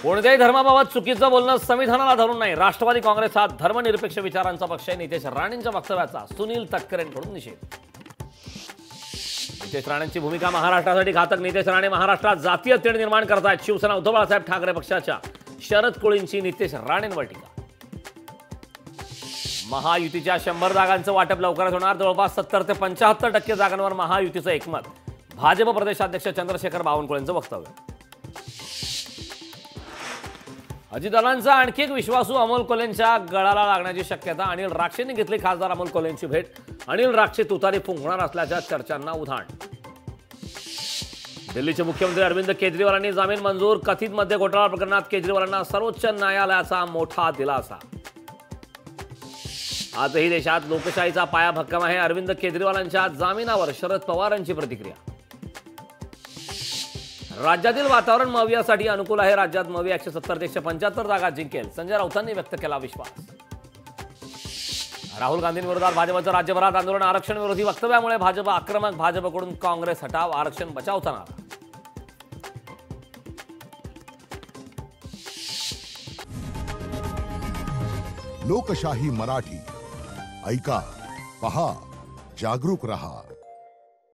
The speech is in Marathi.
कोणत्याही धर्माबाबत चुकीचं बोलणं संविधानाला धरून नाही. राष्ट्रवादी काँग्रेस हा धर्मनिरपेक्ष विचारांचा पक्ष आहे. नितेश राणेंच्या वक्तव्याचा सुनील तटकरेंकडून निषेध. नितेश राणेंची भूमिका महाराष्ट्रासाठी घातक. नितेश राणे महाराष्ट्रात जातीय तेढ निर्माण करतायत. शिवसेना उद्धव बाळासाहेब ठाकरे पक्षाच्या शरद कोळींची नितेश राणेंवर टीका. महायुतीच्या 100 जागांचं वाटप लवकरच होणार. जवळपास 70 ते 75% जागांवर महायुतीचं एकमत. भाजप प्रदेशाध्यक्ष चंद्रशेखर बावनकुळेंचं वक्तव्य. अजितदादांचा आणखी एक विश्वासू अमोल कोल्हेंच्या गळाला लागण्याची शक्यता. अनिल राक्षेंनी घेतली खासदार अमोल कोल्हेंची भेट. अनिल राक्षे तुतारी फुंकणार असल्याच्या चर्चांना उधाण. दिल्लीचे मुख्यमंत्री अरविंद केजरीवालांनी जामीन मंजूर. कथित मद्य घोटाळा प्रकरणात केजरीवालांना सर्वोच्च न्यायालयाचा मोठा दिलासा. आजही देशात लोकशाहीचा पाया भक्कम आहे. अरविंद केजरीवालांच्या जामिनावर शरद पवारांची प्रतिक्रिया. राज्यातील वातावरण मवियासाठी अनुकूल आहे. राज्यात मविया 170 ते 175 जागा जिंकेल. संजय राऊतांनी व्यक्त केला विश्वास. राहुल गांधींविरोधात भाजपचं राज्यभरात आंदोलन. आरक्षण विरोधी वक्तव्यामुळे भाजप आक्रमक. भाजपकडून काँग्रेस हटाव. आरक्षण बचावता नारा. लोकशाही मराठी ऐका, पहा, जागरूक रहा.